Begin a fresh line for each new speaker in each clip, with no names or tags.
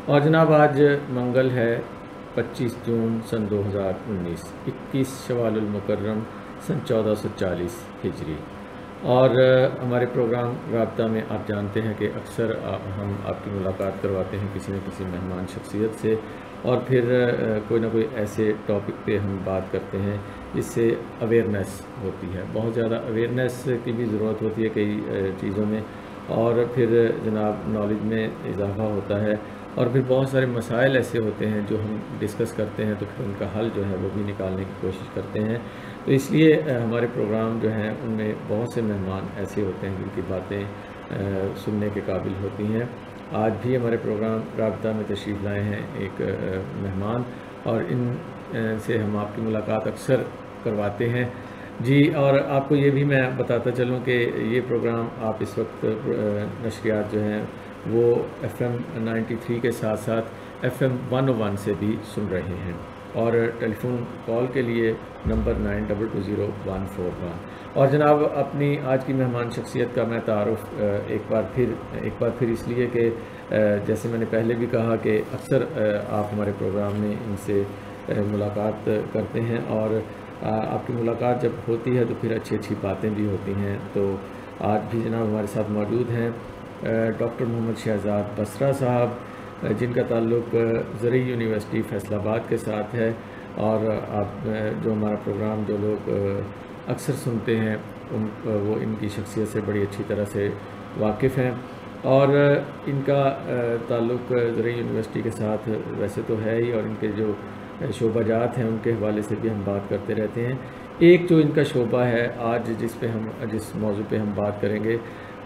और जनाब आज मंगल है 25 जून सन 2019, 21 शवालुल मुकर्रम सन 1440 हिजरी। और हमारे प्रोग्राम राब्ता में आप जानते हैं कि अक्सर हम आपकी मुलाकात करवाते हैं किसी न किसी मेहमान शख्सियत से, और फिर कोई ना कोई ऐसे टॉपिक पे हम बात करते हैं जिससे अवेयरनेस होती है। बहुत ज़्यादा अवेयरनेस की भी ज़रूरत होती है कई चीज़ों में, और फिर जनाब नॉलेज में इजाफ़ा होता है, और फिर बहुत सारे मसाइल ऐसे होते हैं जो हम डिस्कस करते हैं तो फिर उनका हल जो है वो भी निकालने की कोशिश करते हैं। तो इसलिए हमारे प्रोग्राम जो हैं उनमें बहुत से मेहमान ऐसे होते हैं जिनकी बातें सुनने के काबिल होती हैं। आज भी हमारे प्रोग्राम राब्ता में तशरीफ़ लाए हैं एक मेहमान, और इन से हम आपकी मुलाकात अक्सर करवाते हैं जी। और आपको ये भी मैं बताता चलूँ कि ये प्रोग्राम आप इस वक्त नशरियात जो हैं वो FM 93 के साथ साथ FM 101 से भी सुन रहे हैं, और टेलीफोन कॉल के लिए नंबर 9220 141। और जनाब अपनी आज की मेहमान शख्सियत का मैं तारुफ़ एक बार फिर इसलिए कि जैसे मैंने पहले भी कहा कि अक्सर आप हमारे प्रोग्राम में इनसे मुलाकात करते हैं, और आपकी मुलाकात जब होती है तो फिर अच्छी अच्छी बातें भी होती हैं। तो आज भी जनाब हमारे साथ मौजूद हैं डॉक्टर मोहम्मद शहजाद बसरा साहब, जिनका ताल्लुक़ ज़रई यूनिवर्सिटी फैसलाबाद के साथ है। और आप जो हमारा प्रोग्राम जो लोग अक्सर सुनते हैं वो इनकी शख्सियत से बड़ी अच्छी तरह से वाकिफ़ हैं, और इनका ताल्लुक़ ज़रई यूनिवर्सिटी के साथ वैसे तो है ही, और इनके जो शोबाजात हैं उनके हवाले से भी हम बात करते रहते हैं। एक जो इनका शोबा है आज जिस मौजू पे हम बात करेंगे,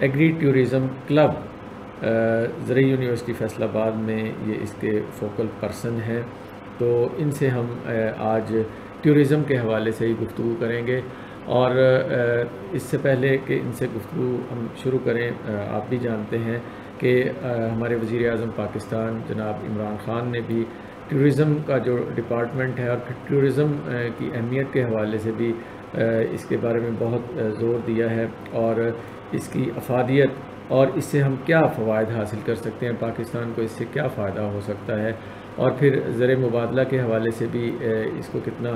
agri tourism club Zarai university Faisalabad में ये इसके फ़ोकल पर्सन हैं। तो इनसे हम आज टूरिज़म के हवाले से ही गुफ्तगू करेंगे। और इससे पहले कि इनसे गुफ्तगू हम शुरू करें, आप भी जानते हैं कि हमारे वज़ीर आज़म पाकिस्तान जनाब इमरान ख़ान ने भी टूरिज़म का जो डिपार्टमेंट है और फिर टूरिज़म की अहमियत के हवाले से भी इसके बारे में बहुत ज़ोर दिया है, और इसकी अफादियत और इससे हम क्या फ़वाइद हासिल कर सकते हैं, पाकिस्तान को इससे क्या फ़ायदा हो सकता है, और फिर ज़र मुबादला के हवाले से भी इसको कितना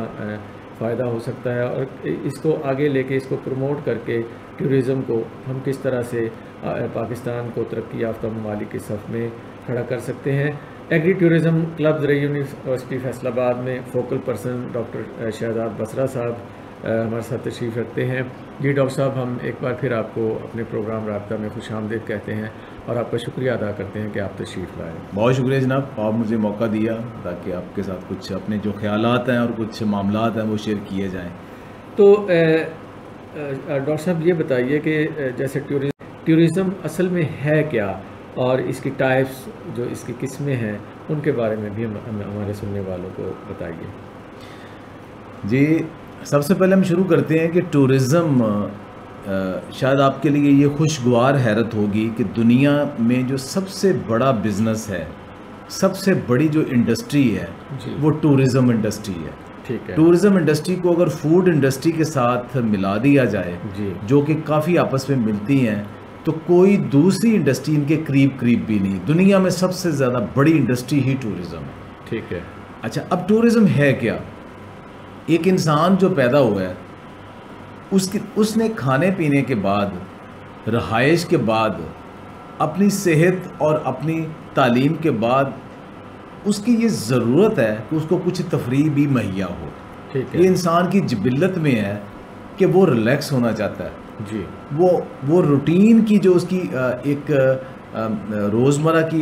फ़ायदा हो सकता है, और इसको आगे लेके इसको प्रमोट करके टूरिज़म को हम किस तरह से पाकिस्तान को तरक्की याफ्ता ममालिक की सफ़ में खड़ा कर सकते हैं। Agri tourism club Zarai university Faisalabad में focal person doctor Shahzad Basra sahab हमारे साथ तशरीफ़ रखते हैं। जी डॉक्टर साहब, हम एक बार फिर आपको अपने प्रोग्राम राब्ता में खुशामदीद कहते हैं और आपका शुक्रिया अदा करते हैं कि आप तशरीफ़ लाए।
बहुत शुक्रिया जनाब, आप मुझे मौका दिया ताकि आपके साथ कुछ अपने जो ख्यालात हैं और कुछ मामलात हैं वो शेयर किए जाएँ।
तो डॉक्टर साहब ये बताइए कि जैसे टूरिज़म असल में है क्या, और इसकी टाइप्स जो इसकी किस्में हैं उनके बारे में भी हम हमारे सुनने वालों को बताइए।
जी, सबसे पहले हम शुरू करते हैं कि टूरिज़म शायद आपके लिए ये खुशगवार हैरत होगी कि दुनिया में जो सबसे बड़ा बिज़नेस है, सबसे बड़ी जो इंडस्ट्री है वो टूरिज़म इंडस्ट्री है।
ठीक है।
टूरिज़म इंडस्ट्री को अगर फूड इंडस्ट्री के साथ मिला दिया जाए, जो कि काफ़ी आपस में मिलती हैं, तो कोई दूसरी इंडस्ट्री इनके करीब भी नहीं। दुनिया में सबसे ज़्यादा बड़ी इंडस्ट्री ही टूरिज़म है।
ठीक है।
अच्छा, अब टूरिज़म है क्या? एक इंसान जो पैदा हुआ है उसने खाने पीने के बाद, रहाइश के बाद, अपनी सेहत और अपनी तालीम के बाद उसकी ये ज़रूरत है कि उसको कुछ तफरीह भी मुहैया हो।
ठीक है।
ये इंसान की जिबिल्लत में है कि वो रिलैक्स होना चाहता है
जी।
वो रूटीन की जो उसकी एक रोज़मर्रा की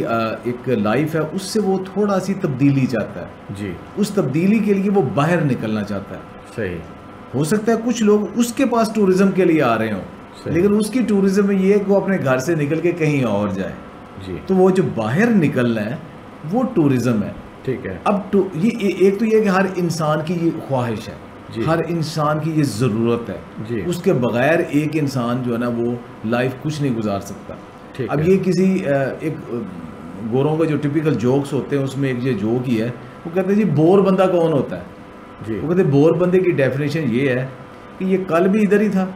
एक लाइफ है उससे वो थोड़ा सी तब्दीली चाहता है
जी।
उस तब्दीली के लिए वो बाहर निकलना चाहता है।
सही।
हो सकता है कुछ लोग उसके पास टूरिज़म के लिए आ रहे हों, लेकिन उसकी टूरिज़म में ये है कि वो अपने घर से निकल के कहीं और जाए।
जी।
तो वो जो बाहर निकलना है वो टूरिज़म है।
ठीक है।
अब ये एक तो ये कि हर इंसान की ये ख्वाहिश है, हर इंसान की ये ज़रूरत है
जी।
उसके बगैर एक इंसान जो है ना वो लाइफ कुछ नहीं गुजार सकता। अब
है।
ये किसी एक गोरों का जो टिपिकल जोक्स होते हैं उसमें एक ये जोक ही है, वो कहते हैं जी बोर बंदा कौन होता है?
जी।
वो कहते हैं बोर बंदे की डेफिनेशन ये है कि ये कल भी इधर ही था,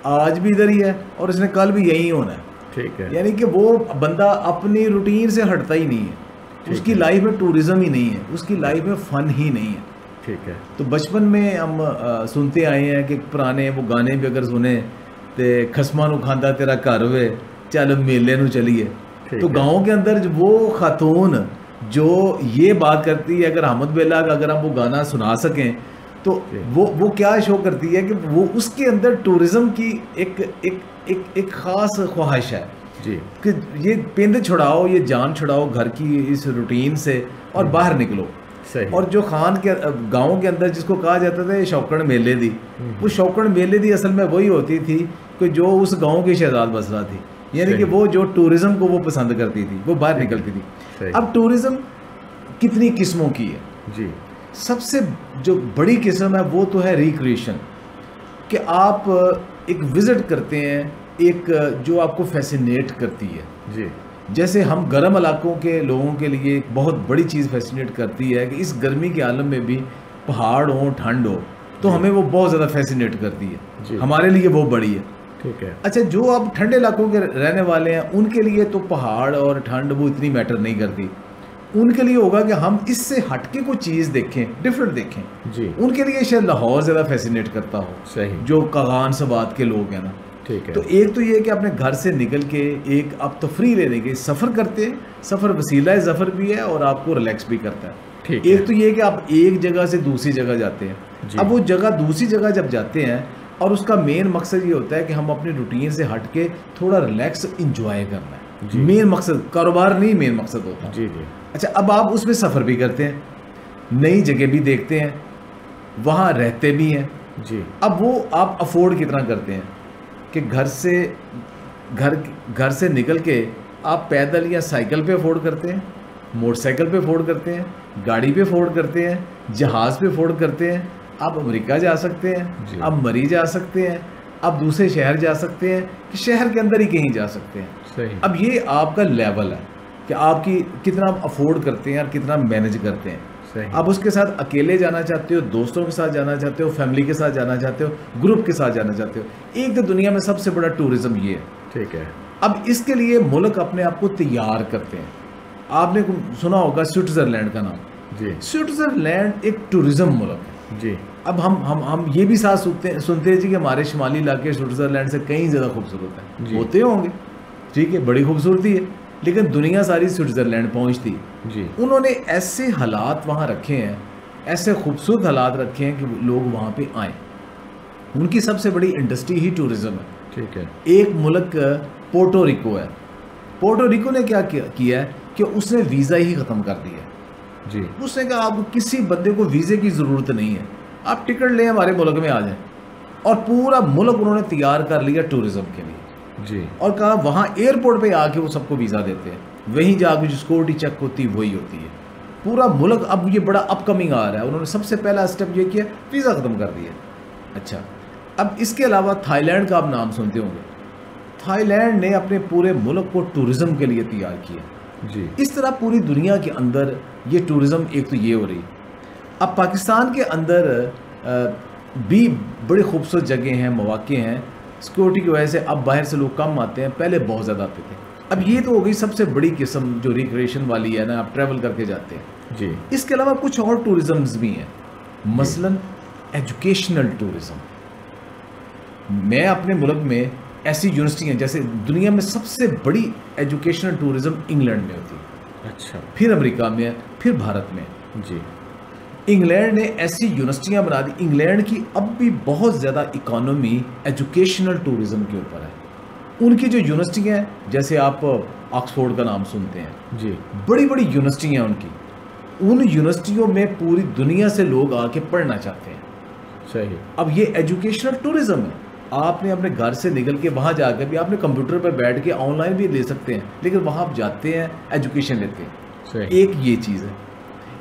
आज भी इधर ही है और इसने कल भी यही होना है।
ठीक है।
यानी कि वो बंदा अपनी रूटीन से हटता ही नहीं है। उसकी लाइफ में टूरिज्म ही नहीं है, उसकी लाइफ में फन ही नहीं है।
ठीक है।
तो बचपन में हम सुनते आए हैं कि पुराने वो गाने भी अगर सुने तो खसमा नू खांदा तेरा घर हुए चल मेले नू चलिए। तो गाँव के अंदर वो खातून जो ये बात करती है, अगर अहमद बेला का अगर हम वो गाना सुना सकें तो वो क्या शो करती है कि वो उसके अंदर टूरिज्म की एक ख़ास ख्वाहिश है
जी
कि ये पिंड छुड़ाओ, ये जान छुड़ाओ घर की इस रूटीन से और बाहर निकलो।
सही।
और जो खान के गांव के अंदर जिसको कहा जाता था शौकड़ मेले दी, वो शौकड़ मेले दी असल में वही होती थी कि जो उस गांव की शहजाद बसरा थी, यानी कि वो जो टूरिज्म को वो पसंद करती थी, वो बाहर निकलती थी। अब टूरिज्म कितनी किस्मों की है
जी।
सबसे जो बड़ी किस्म है वो तो है रिक्रिएशन, कि आप एक विज़िट करते हैं एक जो आपको फैसिनेट करती है
जी।
जैसे हम गर्म इलाकों के लोगों के लिए एक बहुत बड़ी चीज़ फैसिनेट करती है कि इस गर्मी के आलम में भी पहाड़ हो ठंड हो तो हमें वो बहुत ज़्यादा फैसिनेट करती है, हमारे लिए वो बड़ी है।
ठीक है।
अच्छा, जो आप ठंडे इलाकों के रहने वाले हैं उनके लिए तो पहाड़ और ठंड वो इतनी मैटर नहीं करती, उनके लिए होगा कि हम इससे हटके कोई चीज़ देखें, डिफरेंट देखें
जी।
उनके लिए शायद लाहौर ज़्यादा फैसिनेट करता हो।
सही।
जो कागान सबात के लोग हैं ना,
ठीक है।
तो एक तो ये कि अपने घर से निकल के एक आप तफरी लेने के सफ़र करते हैं, सफ़र वसीला ज़फ़र भी है और आपको रिलैक्स भी करता है।
ठीक
एक
है।
तो ये कि आप एक जगह से दूसरी जगह जाते हैं, अब वो जगह दूसरी जगह जब जाते हैं और उसका मेन मकसद ये होता है कि हम अपनी रूटीन से हट के थोड़ा रिलैक्स इंजॉय करना है, मेन मकसद, कारोबार नहीं मेन मकसद होता।
जी जी।
अच्छा, अब आप उसमें सफ़र भी करते हैं, नई जगह भी देखते हैं, वहाँ रहते भी हैं
जी।
अब वो आप अफोर्ड कितना करते हैं कि घर से निकल के आप पैदल या साइकिल पे अफोर्ड करते हैं, मोटरसाइकिल पे अफोर्ड करते हैं, गाड़ी पे अफोर्ड करते हैं, जहाज़ पे अफोर्ड करते हैं, आप अमेरिका जा सकते हैं, आप मरी जा सकते हैं, आप दूसरे शहर जा सकते हैं, कि शहर के अंदर ही कहीं जा सकते हैं।
सही।
अब ये आपका लेवल है कि आपकी कितना आप अफोर्ड करते हैं और कितना मैनेज करते हैं।
सही।
आप उसके साथ अकेले जाना चाहते हो, दोस्तों के साथ जाना चाहते हो, फैमिली के साथ जाना चाहते हो, ग्रुप के साथ जाना चाहते हो। एक तो दुनिया में सबसे बड़ा टूरिज्म ये है।
ठीक है।
अब इसके लिए मुल्क अपने आप को तैयार करते हैं। आपने सुना होगा स्विट्ज़रलैंड का नाम।
जी।
स्विट्ज़रलैंड एक टूरिज्म मुल्क है
जी।
अब हम ये भी साथ सुनते हैं जी कि हमारे शुमाली इलाके स्विट्ज़रलैंड से कहीं ज़्यादा खूबसूरत है, होते होंगे, ठीक है, बड़ी खूबसूरती है, लेकिन दुनिया सारी स्विट्ज़रलैंड पहुंचती जी। उन्होंने ऐसे हालात वहाँ रखे हैं, ऐसे खूबसूरत हालात रखे हैं कि लोग वहाँ पे आएँ। उनकी सबसे बड़ी इंडस्ट्री ही टूरिज़्म है।
ठीक है।
एक मुल्क पोर्टो रिको है। पोर्टो रिको ने क्या किया है कि उसने वीज़ा ही ख़त्म कर दिया जी। उसने कहा आपको किसी बंदे को वीज़े की ज़रूरत नहीं है, आप टिकट लें हमारे मुल्क में आ जाएं, और पूरा मुल्क उन्होंने तैयार कर लिया टूरिज़्म के लिए जी। और कहा वहाँ एयरपोर्ट पे आके वो सबको वीज़ा देते हैं, वहीं जाकर जो सिक्योरिटी चेक होती है वही होती है। पूरा मुल्क अब ये बड़ा अपकमिंग आ रहा है, उन्होंने सबसे पहला स्टेप ये किया, वीज़ा ख़त्म कर दिया। अच्छा, अब इसके अलावा थाईलैंड का आप नाम सुनते होंगे। थाईलैंड ने अपने पूरे मुल्क को टूरिज़्म के लिए तैयार किया जी। इस तरह पूरी दुनिया के अंदर ये टूरिज़्म एक तो ये हो रही। अब पाकिस्तान के अंदर भी बड़ी खूबसूरत जगह हैं, मौक़े हैं, सिक्योरिटी की वजह से अब बाहर से लोग कम आते हैं, पहले बहुत ज़्यादा आते थे। अब ये तो हो गई सबसे बड़ी किस्म जो रिक्रिएशन वाली है ना, आप ट्रैवल करके जाते हैं जी। इसके अलावा कुछ और टूरिज़म्स भी हैं, मसलन एजुकेशनल टूरिज़्म। मैं अपने मुल्क में ऐसी यूनिवर्सिटी हैं, जैसे दुनिया में सबसे बड़ी एजुकेशनल टूरिज़्म इंग्लैंड में होती है, अच्छा, फिर अमेरिका में है, फिर भारत में जी। इंग्लैंड ने ऐसी यूनिवर्सिटियां बना दी। इंग्लैंड की अब भी बहुत ज़्यादा इकोनॉमी एजुकेशनल टूरिज़्म के ऊपर है। उनकी जो यूनिवर्सिटियां हैं, जैसे आप ऑक्सफोर्ड का नाम सुनते हैं जी, बड़ी बड़ी यूनिवर्सिटियां उनकी, उन यूनिवर्सिटियों में पूरी दुनिया से लोग आके पढ़ना चाहते हैं। सही। अब ये एजुकेशनल टूरिज़्म है। आपने अपने घर से निकल के वहाँ जाकर भी आपने कंप्यूटर पर बैठ के ऑनलाइन भी ले सकते हैं, लेकिन वहाँ आप जाते हैं, एजुकेशन लेते हैं। सही। एक ये चीज़ है।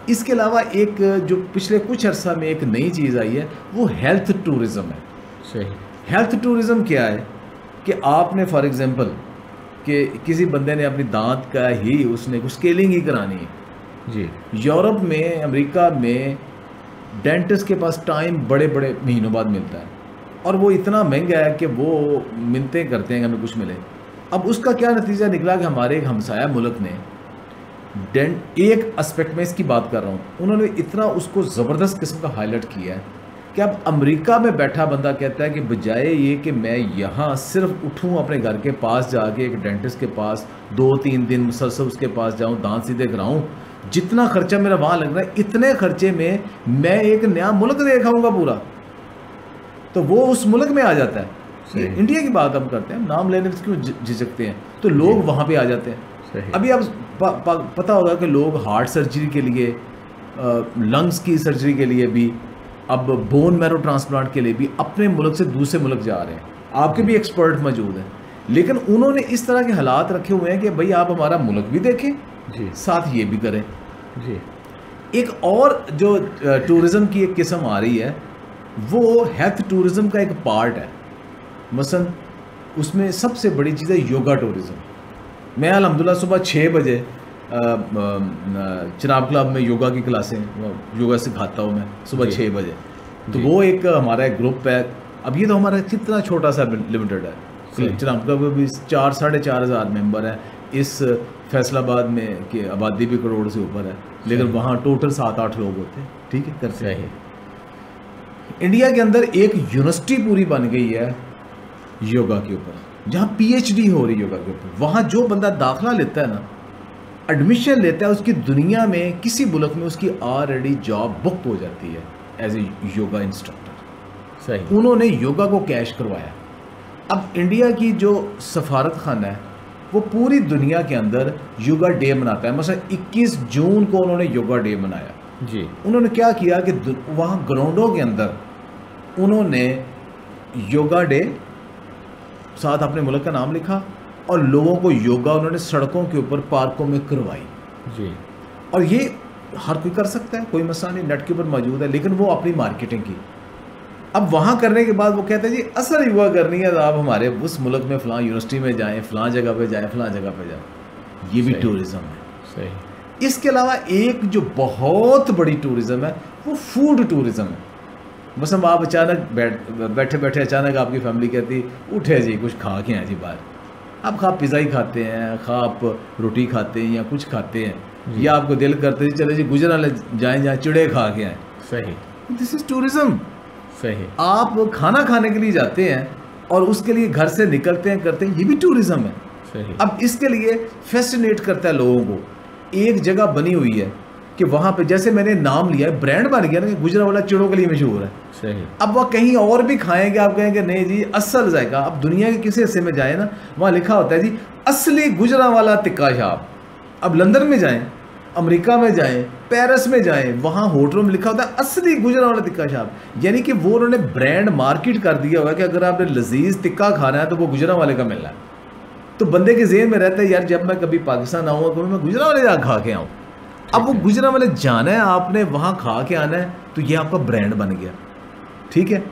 इसके अलावा एक जो पिछले कुछ अर्सा में एक नई चीज़ आई है, वो हेल्थ टूरिज़्म है। सही। हेल्थ टूरिज़्म क्या है कि आपने फॉर एग्ज़ाम्पल कि किसी बंदे ने अपनी दांत का ही उसने कुछ स्केलिंग ही करानी है जी। यूरोप में, अमेरिका में डेंटिस्ट के पास टाइम बड़े बड़े महीनों बाद मिलता है, और वो इतना महंगा है कि वो मिन्नतें करते हैं कि हमें कुछ मिले। अब उसका क्या नतीजा निकला कि हमारे एक हमसाया मुल्क ने एक एस्पेक्ट में इसकी बात कर रहा हूँ, उन्होंने इतना उसको ज़बरदस्त किस्म का हाईलाइट किया है कि अब अमेरिका में बैठा बंदा कहता है कि बजाय ये कि मैं यहाँ सिर्फ उठूँ अपने घर के पास जाके एक डेंटिस्ट के पास 2-3 दिन मुसलसल उसके पास जाऊँ, दांत सीधे कराऊँ, जितना खर्चा मेरा वहाँ लग रहा है इतने खर्चे में मैं एक नया मुल्क देखाऊँगा पूरा, तो वो उस मुल्क में आ जाता है। इंडिया की बात हम करते हैं, नाम लेने से क्यों झिझकते हैं, तो लोग वहाँ पे आ जाते हैं। अभी अब पता होगा कि लोग हार्ट सर्जरी के लिए, लंग्स की सर्जरी के लिए भी, अब बोन मैरो ट्रांसप्लांट के लिए भी अपने मुल्क से दूसरे मुल्क जा रहे हैं। आपके भी एक्सपर्ट मौजूद हैं, लेकिन उन्होंने इस तरह के हालात रखे हुए हैं कि भाई आप हमारा मुल्क भी देखें जी, साथ ये भी करें जी। एक और जो टूरिज़्म की एक किस्म आ रही है वो हेल्थ टूरिज़्म का एक पार्ट है। मसलन उसमें सबसे बड़ी चीज़ है योगा टूरिज़्म। मैं अल्हम्दुलिल्लाह सुबह 6 बजे चिनाब क्लब में योगा की क्लासें, योगा सिखाता हूँ मैं सुबह 6 बजे। तो वो एक हमारा एक ग्रुप है। अब ये तो हमारा कितना छोटा सा लिमिटेड है। चिनाब क्लब में भी 4-4.5 हज़ार मेंबर हैं। इस फैसलाबाद में कि आबादी भी करोड़ से ऊपर है, लेकिन वहाँ टोटल 7-8 लोग होते हैं। ठीक है, करते हैं। इंडिया के अंदर एक यूनिवर्सिटी पूरी बन गई है योगा के ऊपर, जहाँ PhD हो रही है योगा के ऊपर। वहाँ जो बंदा दाखिला लेता है ना, एडमिशन लेता है, उसकी दुनिया में किसी मुल्क में उसकी ऑलरेडी जॉब बुक हो जाती है एज ए योगा इंस्ट्रक्टर। सही, उन्होंने योगा को कैश करवाया। अब इंडिया की जो सफारत खाना है वो पूरी दुनिया के अंदर योगा डे मनाता है। मतलब 21 जून को उन्होंने योगा डे मनाया जी। उन्होंने क्या किया कि वहाँ ग्राउंडों के अंदर उन्होंने योगा डे साथ अपने मुल्क का नाम लिखा और लोगों को योगा उन्होंने सड़कों के ऊपर, पार्कों में करवाई जी। और ये हर कोई कर सकता है, कोई मसला नहीं, नेट के ऊपर मौजूद है, लेकिन वो अपनी मार्केटिंग की। अब वहाँ करने के बाद वो कहते हैं जी असल युवा करनी है तो आप हमारे उस मुल्क में फ़लाँ यूनिवर्सिटी में जाएँ, फ़लाँ जगह पे जाएँ, फ़लाँ जगह पे जाएँ। ये भी टूरिज़्म है। सही। इसके अलावा एक जो बहुत बड़ी टूरिज़्म है वो फूड टूरिज़्म है। मतलब आप अचानक बैठे बैठे अचानक आपकी फैमिली कहती उठे जी कुछ खा के आए जी बाहर। आप खा पिज़्ज़ा ही खाते हैं, खा आप रोटी खाते हैं या कुछ खाते हैं, या आपको दिल करते जी चले जी गुजरात जाएँ जहाँ चिड़े खा के आए। सही, दिस इज़ टूरिज़्म। सही, आप खाना खाने के लिए जाते हैं और उसके लिए घर से निकलते हैं, करते हैं, ये भी टूरिज़्म है। सही। अब इसके लिए फैसिनेट करता है लोगों को। एक जगह बनी हुई है कि वहाँ पे जैसे मैंने नाम लिया है, ब्रांड बन गया ना कि गुजरावाला चिड़ों के लिए मशहूर है। सही। अब वह कहीं और भी खाएंगे, आप कहेंगे नहीं जी असल जाएगा। अब दुनिया के किसी हिस्से में जाए ना, वहाँ लिखा होता है जी असली गुजरावाला टिक्का शाप। अब लंदन में जाएं, अमेरिका में जाएं, पेरिस में जाएं, वहाँ होटलों में लिखा होता है असली गुजरावाला टिक्का शाप। यानी कि वो उन्होंने ब्रांड मार्केट कर दिया हुआ कि अगर आपने लजीज टिक्का खाना है तो वो गुजरावाले का मिलना है। तो बंदे के जेहन में रहता है यार जब मैं कभी पाकिस्तान आऊँगा कभी मैं गुजरावाले जा खा के आऊँ। अब वो गुजरावाले जाना है, आपने वहाँ खा के आना है, तो ये आपका ब्रांड बन गया। ठीक है।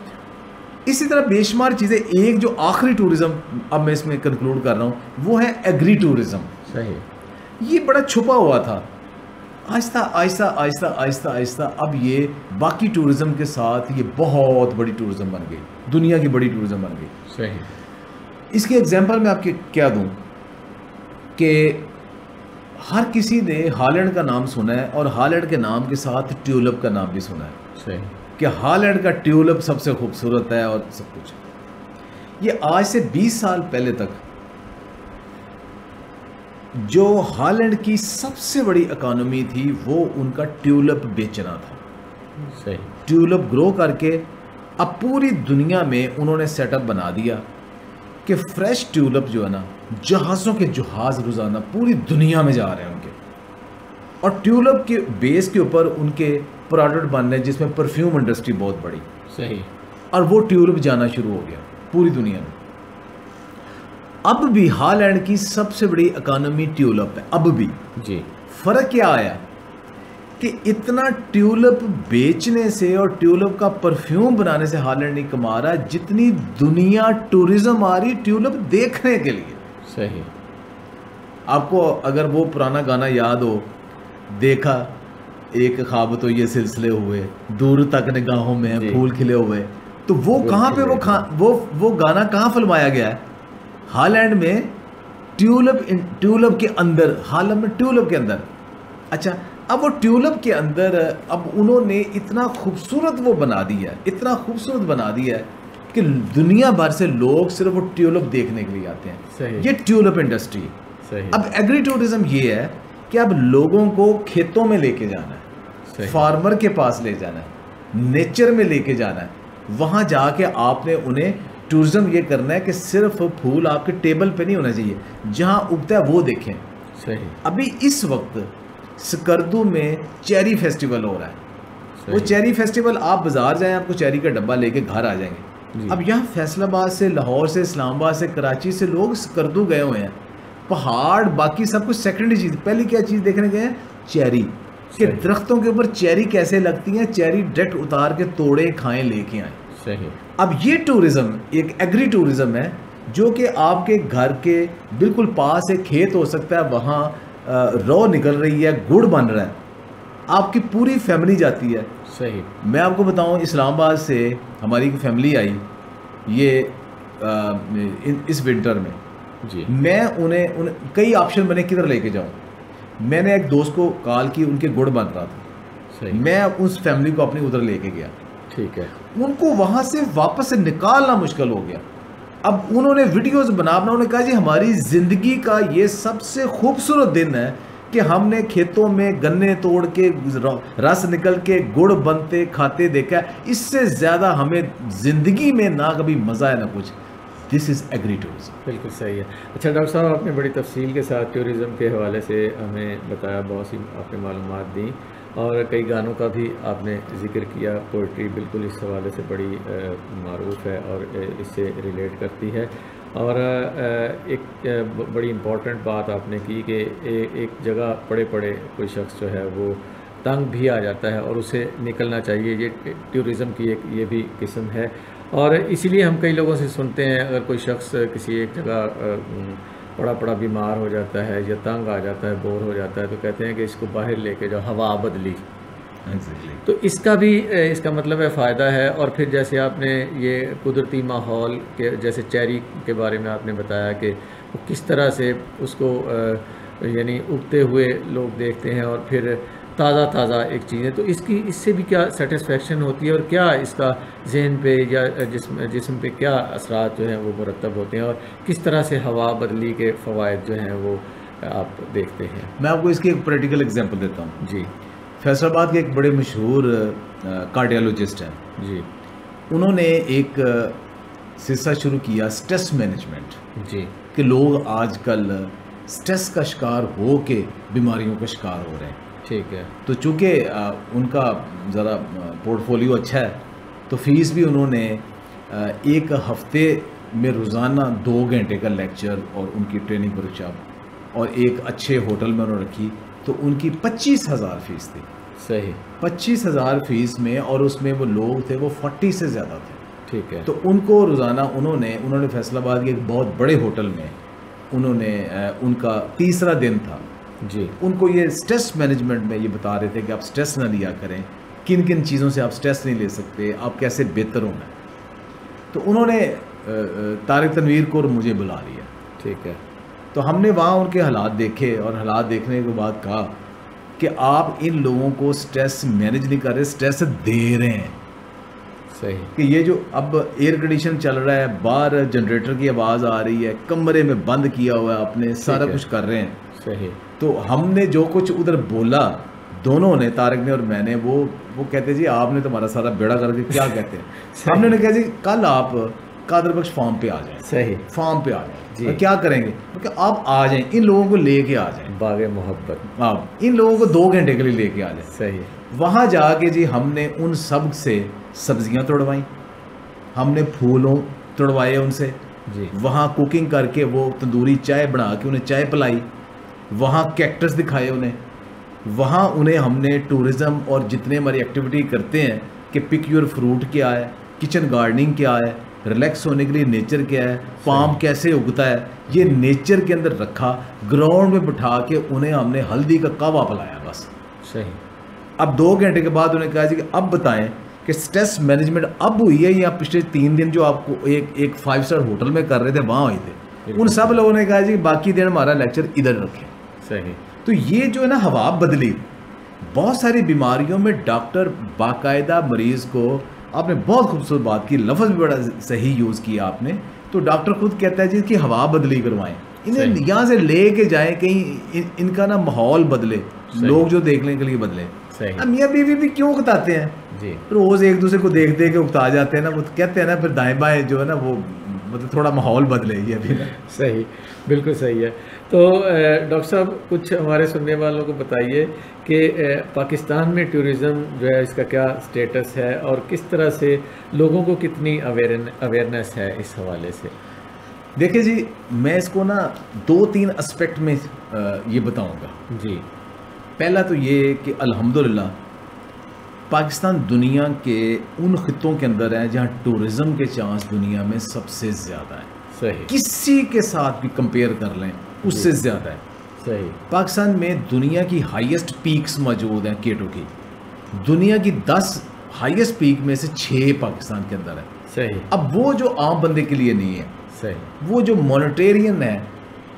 इसी तरह बेशुमार चीज़ें। एक जो आखिरी टूरिज़्म अब मैं इसमें कंक्लूड कर रहा हूँ वो है एग्री टूरिज़्म। सही। ये बड़ा छुपा हुआ था, आहिस्ता आहिस्ता आहिस्ता आहिस्ता आहिस्ता अब ये बाकी टूरिज़्म के साथ ये बहुत बड़ी टूरिज़्म बन गई, दुनिया की बड़ी टूरिज़्म बन गई। सही। इसके एग्जांपल मैं आपके क्या दूं कि हर किसी ने हॉलैंड का नाम सुना है और हॉलैंड के नाम के साथ ट्यूलिप का नाम भी सुना है। सही। कि हॉलैंड का ट्यूलिप सबसे खूबसूरत है और सब कुछ। ये आज से 20 साल पहले तक जो हॉलैंड की सबसे बड़ी इकोनॉमी थी वो उनका ट्यूलिप बेचना था। सही। ट्यूलिप ग्रो करके अब पूरी दुनिया में उन्होंने सेटअप बना दिया कि फ्रेश ट्यूलिप जो है ना, जहाज़ों के जहाज़ रोज़ाना पूरी दुनिया में जा रहे हैं उनके, और ट्यूलिप के बेस के ऊपर उनके प्रोडक्ट बन रहे हैं जिसमें परफ्यूम इंडस्ट्री बहुत बड़ी। सही। और वो ट्यूलिप जाना शुरू हो गया पूरी दुनिया में। अब भी हॉलैंड की सबसे बड़ी इकोनॉमी ट्यूलिप है अब भी जी। फ़र्क क्या आया कि इतना ट्यूलिप बेचने से और ट्यूलिप का परफ्यूम बनाने से हॉलैंड नहीं कमा रहा जितनी दुनिया टूरिज्म आ रही ट्यूलिप देखने के लिए। सही। आपको अगर वो पुराना गाना याद हो, देखा एक ख्वाब तो ये सिलसिले हुए, दूर तक निगाहों में फूल खिले हुए, तो वो कहाँ पे वो गाना कहाँ फिल्माया गया है? हॉलैंड में ट्यूलिप के अंदर, हॉलैंड में ट्यूलिप के अंदर अच्छा, अब वो ट्यूलिप के अंदर अब उन्होंने इतना खूबसूरत वो बना दिया है, इतना खूबसूरत बना दिया है कि दुनिया भर से लोग सिर्फ वो ट्यूलिप देखने के लिए आते हैं।
सही।
ये ट्यूलिप इंडस्ट्री।
सही।
अब एग्री टूरिज्म ये है कि अब लोगों को खेतों में लेके जाना है,
सही।
फार्मर के पास ले जाना है, नेचर में लेके जाना है, वहाँ जाके आपने उन्हें टूरिज्म ये करना है कि सिर्फ फूल आपके टेबल पे नहीं होना चाहिए, जहाँ उगता है वो देखें।
सही।
अभी इस वक्त स्कर्दू में चेरी फेस्टिवल हो रहा है।
सही।
वो चेरी फेस्टिवल, आप बाजार जाएं, आपको चेरी का डब्बा लेके घर आ जाएंगे।
जी।
अब यहाँ फैसलाबाद से, लाहौर से, इस्लामाबाद से, कराची से लोग स्कर्दू गए हुए हैं। पहाड़ बाकी सब कुछ सेकेंडरी चीज़, पहली क्या चीज़ देखने गए हैं? चेरी के
सही।
दरख्तों के ऊपर चेरी कैसे लगती हैं, चेरी डायरेक्ट उतार के तोड़े, खाएं, लेके आए।
सही।
अब ये टूरिज्म एक एग्री टूरिज्म है, जो कि आपके घर के बिल्कुल पास एक खेत हो सकता है, वहाँ रौ निकल रही है, गुड़ बन रहा है, आपकी पूरी फैमिली जाती है।
सही।
मैं आपको बताऊं, इस्लामाबाद से हमारी एक फैमिली आई ये इस विंटर में।
जी।
मैं उन्हें कई ऑप्शन बने किधर लेके जाऊं। मैंने एक दोस्त को कॉल की, उनके गुड़ बन रहा था,
सही।
मैं उस फैमिली को अपनी उधर लेके गया।
ठीक है।
उनको वहाँ से वापस से निकालना मुश्किल हो गया। अब उन्होंने वीडियोस बना उन्होंने कहा जी हमारी ज़िंदगी का ये सबसे खूबसूरत दिन है कि हमने खेतों में गन्ने तोड़ के रस निकल के गुड़ बनते खाते देखा, इससे ज़्यादा हमें ज़िंदगी में ना कभी मज़ा है ना कुछ। This is agri tourism.
बिल्कुल सही है। अच्छा डॉक्टर साहब, आपने बड़ी तफसील के साथ टूरिज़म के हवाले से हमें बताया, बहुत सी आपने मालूमात दी और कई गानों का भी आपने जिक्र किया। पोइट्री बिल्कुल इस हवाले से बड़ी मारूफ है और इससे रिलेट करती है। और एक बड़ी इम्पॉर्टेंट बात आपने की कि एक जगह पड़े पड़े कोई शख्स जो है वो तंग भी आ जाता है और उसे निकलना चाहिए। ये टूरिज़म की एक ये भी किस्म है और इसीलिए हम कई लोगों से सुनते हैं, अगर कोई शख्स किसी एक जगह बड़ा बीमार हो जाता है या तंग आ जाता है, बोर हो जाता है, तो कहते हैं कि इसको बाहर लेके जाओ, हवा बदली। तो इसका भी इसका मतलब है फ़ायदा है। और फिर जैसे आपने ये कुदरती माहौल के, जैसे चेरी के बारे में आपने बताया कि वो किस तरह से उसको यानी उगते हुए लोग देखते हैं और फिर ताज़ा एक चीज़ है, तो इससे भी क्या सेटिस्फेक्शन होती है और क्या इसका जहन पे या जिस्म पे क्या असरात जो हैं वो मुरतब होते हैं और किस तरह से हवा बदली के फ़वाइद जो हैं वो आप देखते हैं?
मैं आपको इसकी एक प्रैक्टिकल एग्जांपल देता हूँ।
जी।
फैसलाबाद के एक बड़े मशहूर कार्डियोलॉजिस्ट हैं
जी।
उन्होंने एक सिलसिला शुरू किया स्ट्रेस मैनेजमेंट।
जी।
कि लोग आजकल स्ट्रेस का शिकार हो के बीमारियों का शिकार हो रहे हैं।
ठीक है।
तो चूँकि उनका ज़रा पोर्टफोलियो अच्छा है, तो फ़ीस भी उन्होंने एक हफ्ते में रोज़ाना 2 घंटे का लेक्चर और उनकी ट्रेनिंग वर्कशॉप और एक अच्छे होटल में उन्होंने रखी, तो उनकी 25,000 फ़ीस थी।
सही।
25,000 फ़ीस में, और उसमें वो लोग थे वो 40 से ज़्यादा थे।
ठीक है।
तो उनको रोज़ाना उन्होंने फैसलाबाद के एक बहुत बड़े होटल में उन्होंने उनका तीसरा दिन था
जी।
उनको ये स्ट्रेस मैनेजमेंट में ये बता रहे थे कि आप स्ट्रेस ना लिया करें, किन किन चीज़ों से आप स्ट्रेस नहीं ले सकते, आप कैसे बेहतर होना। तो उन्होंने तारिक तनवीर को और मुझे बुला लिया।
ठीक है।
तो हमने वहाँ उनके हालात देखे और हालात देखने के बाद कहा कि आप इन लोगों को स्ट्रेस मैनेज नहीं कर रहे, स्ट्रेस दे रहे हैं।
सही।
कि ये जो अब एयर कंडीशन चल रहा है, बाहर जनरेटर की आवाज़ आ रही है, कमरे में बंद किया हुआ है आपने, सारा कुछ कर रहे हैं।
सही।
तो हमने जो कुछ उधर बोला, दोनों ने, तारिक ने और मैंने, वो कहते जी आपने तो हमारा सारा बेड़ा करके क्या कहते हैं। हमने कहा जी कल आप कादर बख्श फार्म पे आ जाएं।
बागे मोहब्बत,
आप इन लोगों को 2 घंटे के लिए लेके आ जाएं।
सही।
वहाँ जाके जी हमने उन सब से सब्जियाँ तोड़वाई, हमने फूलों तोड़वाए उनसे
जी।
वहाँ कुकिंग करके वो तंदूरी चाय बना के उन्हें चाय पिलाई, वहाँ कैक्टस दिखाए उन्हें, वहाँ उन्हें हमने टूरिज़्म और जितने हमारी एक्टिविटी करते हैं कि पिक योर फ्रूट क्या है, किचन गार्डनिंग क्या है, रिलैक्स होने के लिए नेचर क्या है, पाम कैसे उगता है, ये नेचर के अंदर रखा, ग्राउंड में बिठा के उन्हें हमने हल्दी का कहवा पिलाया बस।
सही।
अब 2 घंटे के बाद उन्हें कहा जी कि अब बताएं कि स्ट्रेस मैनेजमेंट अब हुई है या पिछले 3 दिन जो आपको एक 5 स्टार होटल में कर रहे थे वहाँ हुए थे। उन सब लोगों ने कहा जी बाकी दिन हमारा लेक्चर इधर रखें।
सही।
तो ये जो है ना हवा बदली, बहुत सारी बीमारियों में डॉक्टर बाकायदा मरीज़ को, आपने बहुत खूबसूरत बात की, लफ्ज़ भी बड़ा सही यूज़ किया आपने, तो डॉक्टर खुद कहता है जी कि हवा बदली करवाएं, इन्हें यहाँ से ले के जाएँ कहीं, इनका ना माहौल बदले, लोग जो देखने के लिए बदले। मियाँ बीवी भी क्यों उकताते हैं जी, रोज़ एक दूसरे को देख के उकता जाते हैं ना, वो कहते हैं ना फिर दाएं बाएं जो है ना वो मतलब थोड़ा माहौल बदले, ये भी ना।
सही, बिल्कुल सही है। तो डॉक्टर साहब कुछ हमारे सुनने वालों को बताइए कि पाकिस्तान में टूरिज़्म जो है इसका क्या स्टेटस है और किस तरह से लोगों को कितनी अवेयरनेस है इस हवाले से।
देखिए जी, मैं इसको ना 2-3 एस्पेक्ट में ये बताऊंगा
जी।
पहला तो ये कि अल्हम्दुलिल्लाह पाकिस्तान दुनिया के उन खित्तों के अंदर है जहाँ टूरिज़्म के चांस दुनिया में सबसे ज़्यादा है।
सही, किसी
के साथ भी कंपेयर कर लें उससे ज़्यादा है।
सही,
पाकिस्तान में दुनिया की हाईएस्ट पीक्स मौजूद हैं केटो की, दुनिया की 10 हाईएस्ट पीक में से 6 पाकिस्तान के अंदर है।
सही।
अब वो जो आम बंदे के लिए नहीं है,
सही,
वो जो मॉनिटेरियन है,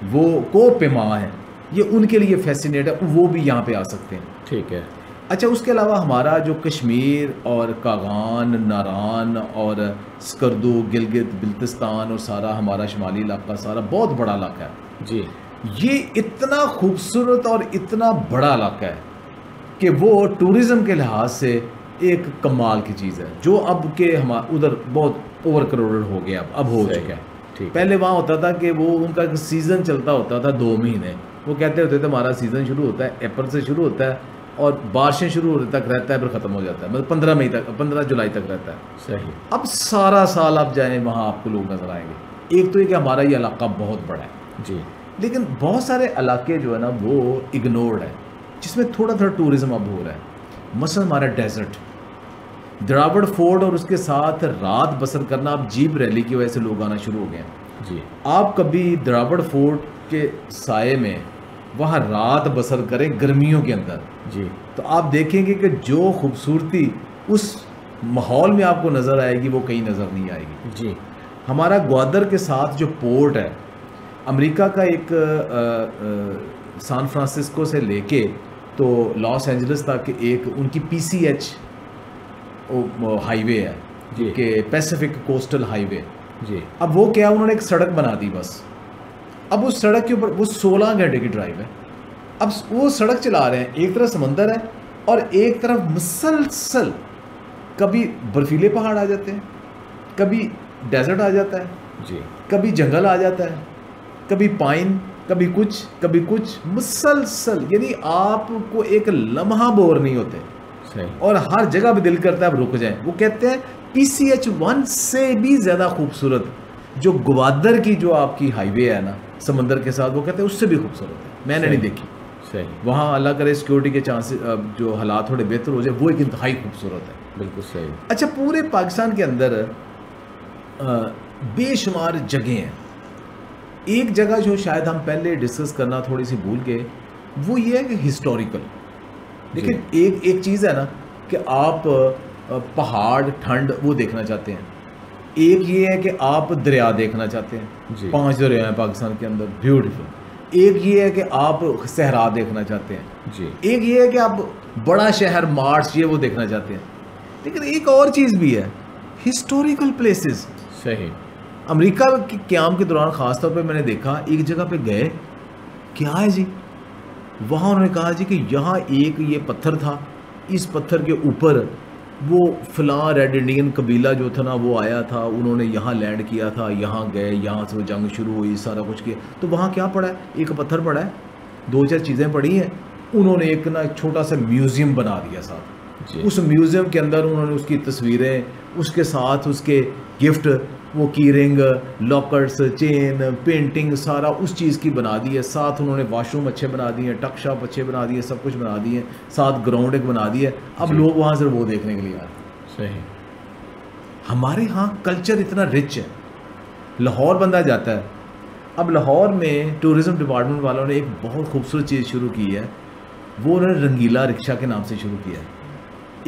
वो को पेमा है, ये उनके लिए फैसिनेट है, वो भी यहाँ पे आ सकते हैं।
ठीक है।
अच्छा, उसके अलावा हमारा जो कश्मीर और कागान, नारान और स्कर्दू, गिलगित बिल्तिस्तान और सारा हमारा शुमाली इलाका सारा बहुत बड़ा इलाका है
जी।
ये इतना खूबसूरत और इतना बड़ा इलाका है कि वो टूरिज़्म के लिहाज से एक कमाल की चीज़ है, जो अब के हमारे उधर बहुत ओवर क्राउडेड हो गया, अब हो चुका है। पहले वहाँ होता था कि वो उनका सीज़न चलता होता था 2 महीने, वो कहते होते थे हमारा सीज़न शुरू होता है अप्रैल से शुरू होता है और बारिशें शुरू होने तक रहता है, फिर ख़त्म हो जाता है, मतलब 15 मई तक, 15 जुलाई तक रहता है।
सही।
अब सारा साल आप जाएँ वहाँ आपको लोग नज़र आएंगे। एक तो ये कि हमारा ये इलाका बहुत बड़ा है
जी,
लेकिन बहुत सारे इलाके जो है ना वो इग्नोर्ड है, जिसमें थोड़ा थोड़ा टूरिज़्म अब हो रहा है। मसलन हमारा डेजर्ट, द्रावड़ फोर्ट और उसके साथ रात बसर करना, अब जीप रैली की वजह से लोग आना शुरू हो गए हैं
जी।
आप कभी द्रावड़ फोर्ट के साये में वहाँ रात बसर करें गर्मियों के अंदर
जी,
तो आप देखेंगे कि जो खूबसूरती उस माहौल में आपको नज़र आएगी वो कहीं नज़र नहीं आएगी
जी।
हमारा ग्वादर के साथ जो पोर्ट है, अमेरिका का एक सैन फ्रांसिस्को से लेके तो लॉस एंजलिस तक एक उनकी PCH हाईवे है
जी,
कि पैसिफिक कोस्टल हाईवे
जी।
अब वो क्या, उन्होंने एक सड़क बना दी बस। अब उस सड़क के ऊपर वो 16 घंटे की ड्राइव है। अब वो सड़क चला रहे हैं, एक तरफ समंदर है और एक तरफ मुसलसल कभी बर्फीले पहाड़ आ जाते हैं, कभी डेजर्ट आ जाता है
जी,
कभी जंगल आ जाता है, कभी पाइन, कभी कुछ मुसलसल, यानी आपको एक लम्हा बोर नहीं होते।
सही।
और हर जगह भी दिल करता है अब रुक जाए। वो कहते हैं PCH 1 से भी ज़्यादा खूबसूरत जो ग्वादर की जो आपकी हाईवे है ना समंदर के साथ, वो कहते हैं उससे भी खूबसूरत है। मैंने नहीं देखी।
सही।
वहाँ अल्लाह करे सिक्योरिटी के चांसेस जो हालात थोड़े बेहतर हो जाए, वो एक इंतहाई खूबसूरत है।
बिल्कुल सही।
अच्छा, पूरे पाकिस्तान के अंदर बेशुमार जगह हैं। एक जगह जो शायद हम पहले डिस्कस करना थोड़ी सी भूल गए, वो ये है कि हिस्टोरिकल। देखिए एक चीज़ है ना कि आप पहाड़, ठंड वो देखना चाहते हैं, एक ये है कि आप दरिया देखना चाहते हैं। 5 दरिया हैं पाकिस्तान के अंदर, ब्यूटीफुल। एक ये है कि आप सहरा देखना चाहते हैं
जी।
एक ये है कि आप बड़ा शहर मार्च ये वो देखना चाहते हैं। लेकिन एक और चीज़ भी है, हिस्टोरिकल प्लेसेस।
सही।
अमेरिका के क़याम के दौरान ख़ास तौर पे मैंने देखा, एक जगह पे गए, क्या है जी, वहाँ उन्होंने कहा जी कि यहाँ एक ये पत्थर था, इस पत्थर के ऊपर वो फ़लाँ रेड इंडियन कबीला जो था ना वो आया था, उन्होंने यहाँ लैंड किया था, यहाँ गए, यहाँ से वो जंग शुरू हुई, सारा कुछ किया। तो वहाँ क्या पड़ा है, एक पत्थर पड़ा है, 2-4 चीज़ें पड़ी हैं, उन्होंने एक ना छोटा सा म्यूज़ियम बना दिया साथ। उस म्यूज़ियम के अंदर उन्होंने उसकी तस्वीरें, उसके साथ उसके गिफ्ट, वो की रिंग, लॉकर्स, चेन, पेंटिंग, सारा उस चीज़ की बना दी है। साथ उन्होंने वॉशरूम अच्छे बना दिए, टक शॉप अच्छे बना दिए, सब कुछ बना दिए, साथ ग्राउंड एक बना दिया। अब लोग वहाँ से वो देखने के लिए आ रहे हैं।
सही।
हमारे यहाँ कल्चर इतना रिच है। लाहौर बंदा जाता है, अब लाहौर में टूरिज़्म डिपार्टमेंट वालों ने एक बहुत खूबसूरत चीज़ शुरू की है, वो उन्होंने रंगीला रिक्शा के नाम से शुरू किया है।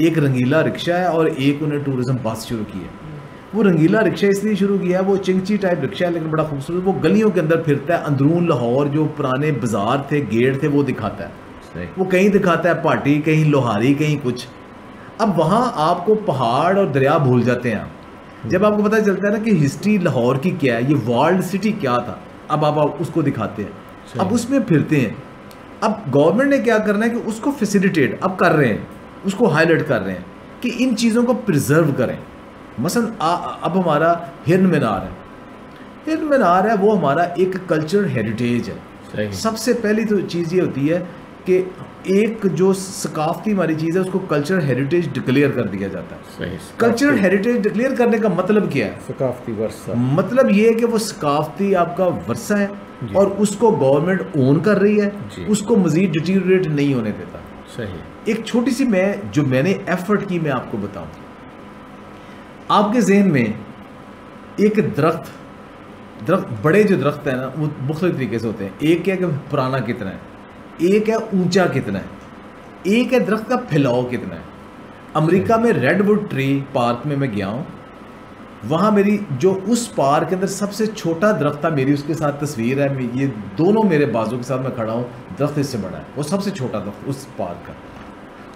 एक रंगीला रिक्शा है और एक उन्हें टूरिज़्म बस शुरू की है। वो रंगीला रिक्शा इसलिए शुरू किया है, वो चिंगची टाइप रिक्शा है लेकिन बड़ा खूबसूरत, वो गलियों के अंदर फिरता है, अंदरून लाहौर जो पुराने बाजार थे, गेट थे, वो दिखाता है। वो कहीं दिखाता है पार्टी, कहीं लोहारी, कहीं कुछ। अब वहाँ आपको पहाड़ और दरिया भूल जाते हैं आप। जब आपको पता चलता है ना कि हिस्ट्री लाहौर की क्या है, ये वर्ल्ड सिटी क्या था, अब आप उसको दिखाते हैं, अब उसमें फिरते हैं। अब गवर्नमेंट ने क्या करना है कि उसको फैसिलिटेट अब कर रहे हैं, उसको हाईलाइट कर रहे हैं कि इन चीज़ों को प्रिजर्व करें। मसलन अब हमारा हिरन मीनार है, हिरन मीनार है, वो हमारा एक कल्चरल हेरिटेज है। सबसे पहली तो चीज़ ये होती है कि एक जो सकाफती हमारी चीज़ है उसको कल्चरल हेरिटेज डिक्लेयर कर दिया जाता है। कल्चरल हेरिटेज डिक्लेयर करने का मतलब क्या है?
सकाफती वर्षा, मतलब
ये है कि वो सकाफती आपका वर्षा है और उसको गवर्नमेंट ओन कर रही है, उसको मजीद डिटीरियोरेट नहीं होने देता।
सही।
एक छोटी सी जो मैंने एफर्ट की मैं आपको बताऊं, आपके जहन में एक दरख्त बड़े जो दरख्त है ना वो मुख्तलिफ तरीके से होते हैं। एक है कि पुराना कितना है, एक है ऊंचा कितना है, एक है दरख्त का फैलाव कितना है। अमेरिका में रेडवुड ट्री पार्क में मैं गया हूँ, वहाँ मेरी जो उस पार्क के अंदर सबसे छोटा दरख्त था, मेरी उसके साथ तस्वीर है, ये दोनों मेरे बाजू के साथ मैं खड़ा हूँ, दरख्त इससे बड़ा है, वो सबसे छोटा दरख्त उस पार्क का।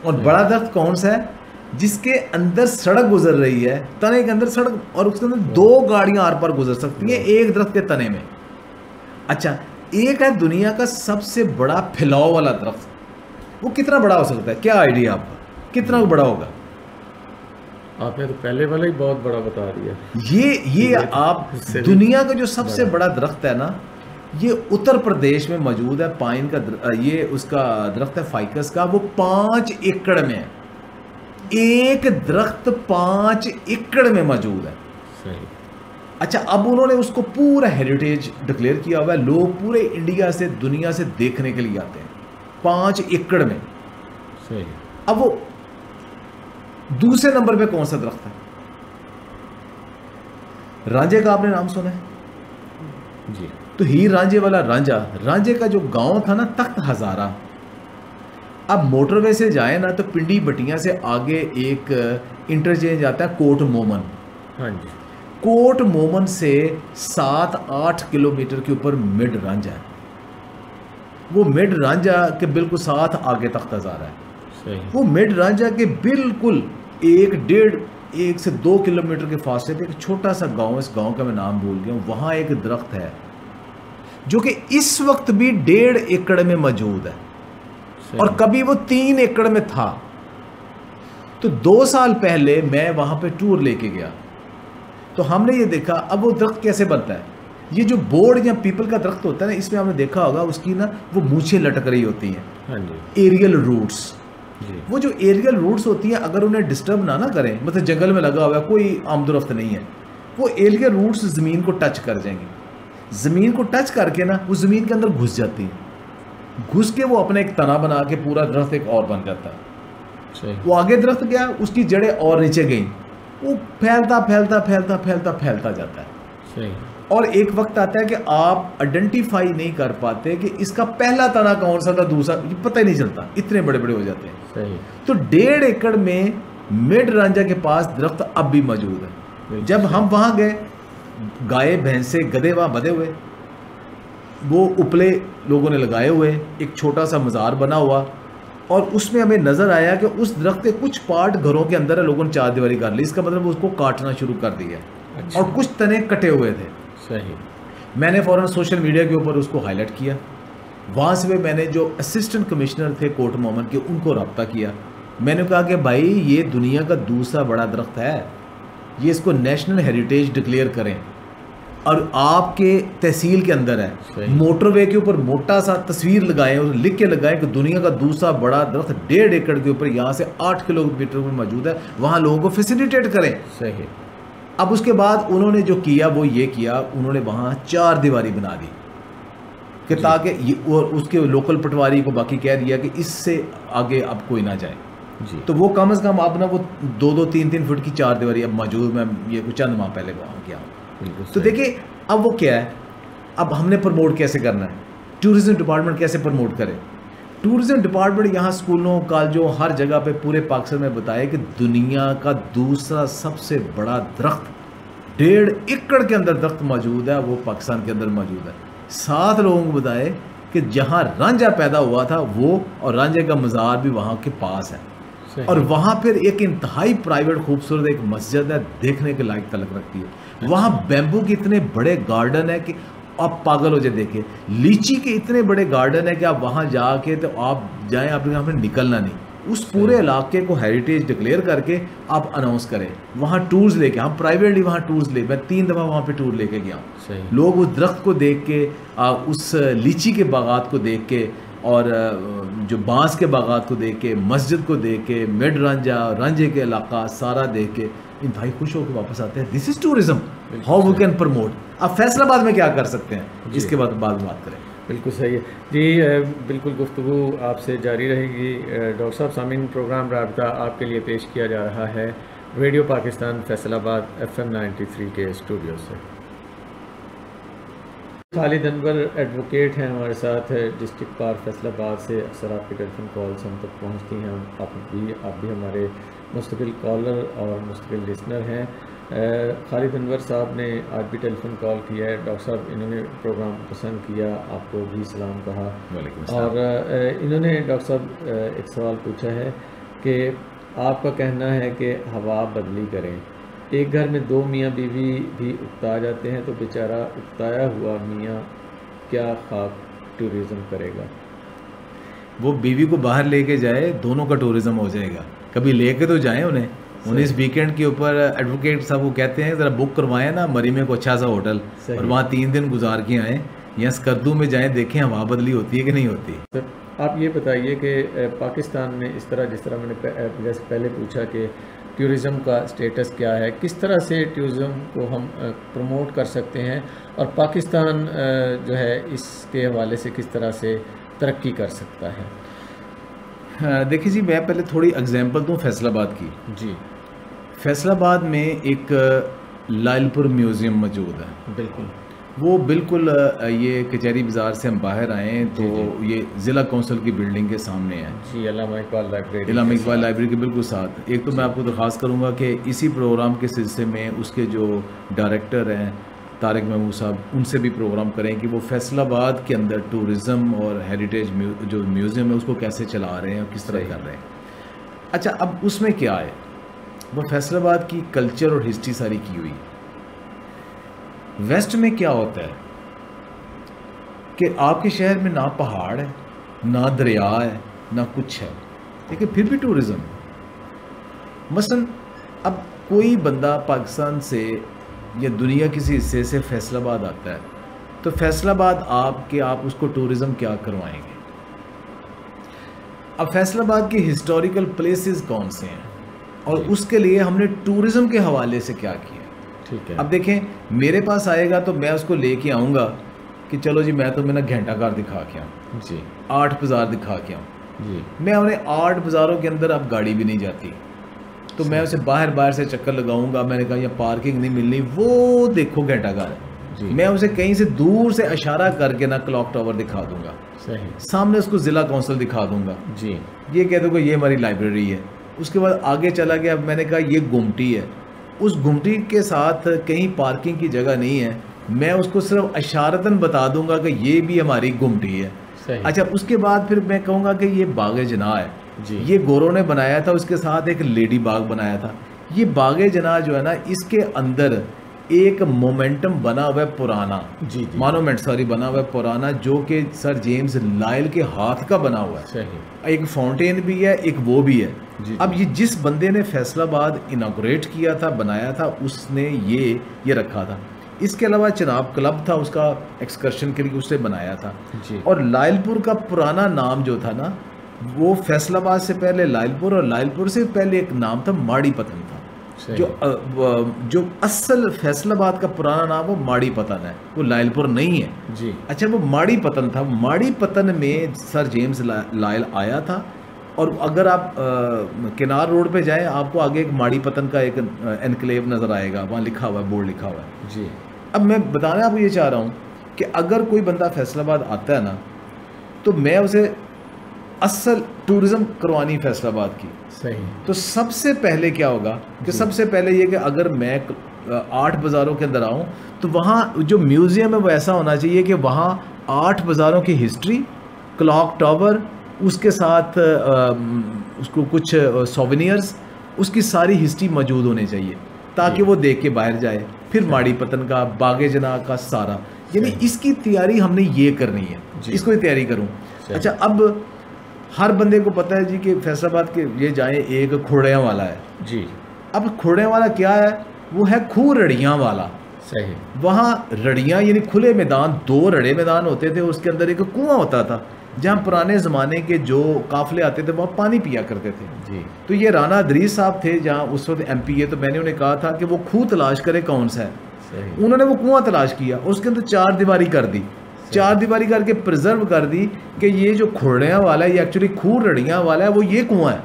और बड़ा दरख्त कौन सा है? जिसके अंदर सड़क गुजर रही है, तने के अंदर सड़क, और उसके अंदर 2 गाड़ियां आर पार गुजर सकती हैं एक दरख्त के तने में। अच्छा, एक है दुनिया का सबसे बड़ा फैलाव वाला दरख्त, वो कितना बड़ा हो सकता है? क्या आइडिया आपका, कितना बड़ा होगा?
आपने तो पहले वाला ही बहुत बड़ा बता दिया।
ये आप दुनिया का जो सबसे बड़ा दरख्त है ना, ये उत्तर प्रदेश में मौजूद है, पाइन का ये उसका दरख्त है फाइकस का, वो 5 एकड़ में है। एक दरख्त 5 एकड़ में मौजूद है।
सही।
अच्छा, अब उन्होंने उसको पूरा हेरिटेज डिक्लेयर किया हुआ है, लोग पूरे इंडिया से, दुनिया से देखने के लिए आते हैं 5 एकड़ में।
सही।
अब वो दूसरे नंबर पे कौन सा दरख्त है? रांझे का आपने नाम सुना है?
जी।
तो हीर रांझे वाला रांझे का जो गांव था ना, तख्त हजारा, अब मोटरवे से जाए ना तो पिंडी बटिया से आगे एक इंटरचेंज आता है कोट मोमन।
हाँ जी।
कोट मोमन से 7-8 किलोमीटर के ऊपर मिड रांझा है। वो मिड रांझा के बिल्कुल साथ आगे तख्त हजारा है।
सही।
वो मिड रांझा के बिल्कुल 1 से 2 किलोमीटर के फासले पे एक छोटा सा गांव, इस गांव का मैं नाम भूल गया हूँ, वहां एक दरख्त है जो कि इस वक्त भी 1.5 एकड़ में मौजूद है और कभी वो 3 एकड़ में था। तो 2 साल पहले मैं वहां पे टूर लेके गया तो हमने ये देखा, अब वो दरख्त कैसे बनता है। ये जो बोर्ड या पीपल का दरख्त होता है ना, इसमें हमने देखा होगा उसकी ना वो मूछें लटक रही होती हैं।
हाँ जी।
Aerial roots. वो जो एरियल रूट्स होती हैं, अगर उन्हें डिस्टर्ब ना करें, मतलब जंगल में लगा हुआ है, कोई आमदोरफ्त नहीं है, वो एरियल रूट्स ज़मीन को टच कर जाएंगी। ज़मीन को टच करके ना वो ज़मीन के अंदर घुस जाती है, घुस के वो अपना एक तना बना के पूरा दरख्त एक और बन जाता है।
सही।
वो आगे दरख्त गया, उसकी जड़ें और नीचे गई, वो फैलता फैलता फैलता फैलता फैलता जाता है।
सही।
और एक वक्त आता है कि आप आइडेंटिफाई नहीं कर पाते कि इसका पहला तना कौन सा था, दूसरा, ये पता ही नहीं चलता, इतने बड़े बड़े हो जाते हैं।
सही।
तो 1.5 एकड़ में मिड रांझा के पास दरख्त अब भी मौजूद है। जब हम वहां गए, गाय भैंसे गधे वहां बधे हुए, वो उपले लोगों ने लगाए हुए, एक छोटा सा मज़ार बना हुआ, और उसमें हमें नज़र आया कि उस दरख्त के कुछ पार्ट घरों के अंदर है, लोगों ने चारदीवारी कर ली, इसका मतलब उसको काटना शुरू कर दिया।
अच्छा।
और कुछ तने कटे हुए थे।
सही।
मैंने फ़ौरन सोशल मीडिया के ऊपर उसको हाईलाइट किया। वहाँ से भी मैंने जो असिस्टेंट कमिश्नर थे कोट मोमन के, उनको रब्ता किया। मैंने कहा कि भाई ये दुनिया का दूसरा बड़ा दरख्त है, ये इसको नेशनल हेरिटेज डिक्लेयर करें, और आपके तहसील के अंदर है, मोटरवे के ऊपर मोटा सा तस्वीर लगाएं और लिख के लगाएं कि दुनिया का दूसरा बड़ा दरख्त 1.5 एकड़ के ऊपर यहाँ से 8 किलोमीटर में मौजूद है, वहाँ लोगों को फैसिलिटेट करें।
सही।
अब उसके बाद उन्होंने जो किया वो ये किया, उन्होंने वहाँ 4 दीवारी बना दी कि ताकि और उसके लोकल पटवारी को बाकी कह दिया कि इससे आगे अब कोई ना जाए
जी।
तो वो कम से कम अब ना वो 2-2, 3-3 फुट की 4 दीवारी अब मौजूद। मैं ये कुछ चंद माह पहले वहाँ गया हूँ। तो देखिए अब वो क्या है, अब हमने प्रमोट कैसे करना है, टूरिज्म डिपार्टमेंट कैसे प्रमोट करे। टूरिज्म डिपार्टमेंट यहाँ स्कूलों, कॉलेजों, हर जगह पे पूरे पाकिस्तान में बताया कि दुनिया का दूसरा सबसे बड़ा दरख्त 1.5 एकड़ के अंदर दरख्त मौजूद है, वो पाकिस्तान के अंदर मौजूद है। 7 लोगों को बताए कि जहाँ रांझा पैदा हुआ था वो, और रांझे का मज़ार भी वहाँ के पास है, और वहाँ फिर एक इंतहाई प्राइवेट खूबसूरत एक मस्जिद है, देखने के लायक तलक रखती है। वहाँ बैम्बू के इतने बड़े गार्डन है कि आप पागल हो जाए देखे। लीची के इतने बड़े गार्डन है कि आप वहाँ जाके तो आप जाएं, आपके यहाँ पे निकलना नहीं। उस पूरे इलाके को हेरिटेज डिक्लेयर करके आप अनाउंस करें, वहाँ टूर्स लेके, हम प्राइवेटली वहाँ टूर्स ले, मैं 3 दफ़ा वहाँ पे टूर लेके गया। लोग उस दरख्त को देख के, उस लीची के बागात को देख के, और जो बांस के बागात को देख के, मस्जिद को देख के, मिड रांझा, रांझे के इलाका सारा देख के इंतहाई खुश होकर वापस आते हैं। This is tourism, how we can promote. अब फैसलाबाद में क्या कर सकते हैं, इसके बाद बात करें।
बिल्कुल सही है जी, बिल्कुल गुफ्तगू आपसे जारी रहेगी। डॉक्टर साहब, सामीन प्रोग्राम राबता आपके लिए पेश किया जा रहा है रेडियो पाकिस्तान फैसलाबाद FM 93 के स्टूडियो से। खालिद अनवर एडवोकेट हैं हमारे साथ, डिस्ट्रिक्ट बार फैसलाबाद से। अक्सर आपकी टेलीफोन कॉल्स हम तक पहुंचती हैं, आप भी हमारे मुस्तकिल कॉलर और मुस्तकिल लिसनर हैं। खालिद अनवर साहब ने आज भी टेलीफोन कॉल किया है। डॉक्टर साहब, इन्होंने प्रोग्राम पसंद किया, आपको भी सलाम कहा, और इन्होंने डॉक्टर साहब एक सवाल पूछा है कि आपका कहना है कि हवा बदली करें, एक घर में 2 मियाँ बीवी भी उकता जाते हैं, तो बेचारा उकताया हुआ मियाँ क्या खाक टूरिज़म करेगा?
वो बीवी को बाहर लेके जाए, दोनों का टूरिज़म हो जाएगा। कभी लेके तो जाएं उन्हें इस वीकेंड के ऊपर। एडवोकेट साहब वो कहते हैं ज़रा बुक करवाएं ना मरी में को अच्छा सा होटल, और वहाँ 3 दिन गुजार के आएँ, या स्कर्दू में जाएं, देखें हवा बदली होती है कि नहीं होती।
सर, आप ये बताइए कि पाकिस्तान में इस तरह, जिस तरह मैंने जैसे पहले पूछा कि टूरिज़म का स्टेटस क्या है, किस तरह से टूरिज़म को हम प्रमोट कर सकते हैं, और पाकिस्तान जो है इसके हवाले से किस तरह से तरक्की कर सकता है?
देखिए जी, मैं पहले थोड़ी एग्जांपल दूं फैसलाबाद की।
जी,
फैसलाबाद में एक लालपुर म्यूज़ियम मौजूद है।
बिल्कुल,
वो बिल्कुल ये कचहरी बाज़ार से हम बाहर आए तो ये ज़िला कौंसिल की बिल्डिंग के सामने है
जी, अल्लामा इकबाल लाइब्रेरी,
अल्लामा इकबाल लाइब्रेरी के बिल्कुल साथ। एक तो मैं आपको दरख्वास्त करूँगा कि इसी प्रोग्राम के सिलसिले में उसके जो डायरेक्टर हैं तारिक महमूद साहब, उनसे भी प्रोग्राम करें कि वो फैसलाबाद के अंदर टूरिज़म और हेरिटेज जो म्यूज़ियम है उसको कैसे चला रहे हैं और किस तरह कर रहे हैं। अच्छा, अब उसमें क्या है, वो फैसलाबाद की कल्चर और हिस्ट्री सारी की हुई। वेस्ट में क्या होता है कि आपके शहर में ना पहाड़ है, ना दरिया है, ना कुछ है, लेकिन फिर भी टूरिज़्म। मसलन अब कोई बंदा पाकिस्तान से या दुनिया किसी हिस्से से फैसलाबाद आता है, तो फैसलाबाद आप उसको टूरिज़्म क्या करवाएंगे? अब फैसलाबाद के हिस्टोरिकल प्लेसेस कौन से हैं और उसके लिए हमने टूरिज़्म के हवाले से क्या किया?
ठीक है।
अब देखें, मेरे पास आएगा तो मैं उसको लेके आऊँगा कि चलो जी मैं तुम्हें ना घंटाघर दिखा के आऊँ
जी,
8 बाज़ार दिखा के आऊँ
जी।
मैं उन्हें 8 बाज़ारों के अंदर अब गाड़ी भी नहीं जाती, तो मैं उसे बाहर से चक्कर लगाऊंगा। मैंने कहा यहाँ पार्किंग नहीं मिलनी, वो देखो घंटाघर है। मैं उसे कहीं से दूर से इशारा करके ना क्लॉक टावर दिखा दूंगा,
सही,
सामने उसको ज़िला कौंसिल दिखा दूंगा
जी,
ये कह दूँगा ये हमारी लाइब्रेरी है। उसके बाद आगे चला गया, मैंने कहा ये गुमटी है, उस गुमटी के साथ कहीं पार्किंग की जगह नहीं है, मैं उसको सिर्फ इशारतन बता दूंगा कि ये भी हमारी गुमटी है।
सही।
अच्छा, उसके बाद फिर मैं कहूँगा कि ये बाग जना है
जी,
ये गोरों ने बनाया था, उसके साथ एक लेडी बाग बनाया था। ये बागे जना जो है ना, इसके अंदर एक मोमेंटम बना हुआ है पुराना,
जी,
मॉन्यूमेंट सॉरी बना हुआ है पुराना, जो कि सर जेम्स लायल के हाथ का बना हुआ है।
सही,
एक फाउंटेन भी है, एक वो भी है।
जी,
अब ये जिस बंदे ने फैसलाबाद इनाग्रेट किया था, बनाया था, उसने ये रखा था। इसके अलावा चनाब क्लब था, उसका एक्सकर्शन के लिए उसने बनाया था
जी।
और लायलपुर का पुराना नाम जो था ना, वो फैसलाबाद से पहले लायलपुर और लायलपुर से पहले एक नाम था माड़ी पतन था। जो असल फैसलाबाद का पुराना नाम वो माड़ी पतन है, वो लायलपुर नहीं है
जी।
अच्छा, वो माड़ी पतन था। माड़ी पतन में सर जेम्स लायल आया था। और अगर आप किनार रोड पे जाएं, आपको आगे एक माड़ी पतन का एक एनक्लेव नज़र आएगा, वहाँ लिखा हुआ है, बोर्ड लिखा हुआ है
जी।
अब मैं बताना आपको ये चाह रहा हूँ कि अगर कोई बंदा फैसलाबाद आता है ना, तो मैं उसे असल टूरिज़्म करवानी फैसलाबाद की।
सही।
तो सबसे पहले क्या होगा कि सबसे पहले ये कि अगर मैं 8 बाज़ारों के अंदर आऊँ तो वहाँ जो म्यूज़ियम है वो ऐसा होना चाहिए कि वहाँ 8 बाज़ारों की हिस्ट्री, क्लॉक टावर, उसके साथ उसको कुछ सोवेनियर्स, उसकी सारी हिस्ट्री मौजूद होनी चाहिए ताकि वो देख के बाहर जाए। फिर माड़ी पतन का, बागे जना का सारा, यानी इसकी तैयारी हमने ये करनी है, इसको ही तैयारी करूँ। अच्छा, अब हर बंदे को पता है जी कि फैसलाबाद के ये जाए एक खोड़ियाँ वाला है
जी।
अब खोड़ियाँ वाला क्या है? वो है खूह रड़ियाँ वाला।
सही।
वहाँ रड़ियाँ यानी खुले मैदान, 2 रड़े मैदान होते थे, उसके अंदर एक कुआं होता था जहाँ पुराने ज़माने के जो काफ़िले आते थे वहाँ पानी पिया करते थे
जी।
तो ये राना अदरीस साहब थे जहाँ उस वक्त MP है, तो मैंने उन्हें कहा था कि वो खूह तलाश करे कौन सा है।
सही।
उन्होंने वो कुआं तलाश किया, उसके अंदर 4 दीवारी कर दी, 4 दीवारी करके प्रिजर्व कर दी कि ये जो खोड़ियाँ वाला है, ये एक्चुअली खूह रड़ियाँ वाला है, वो ये कुआं है,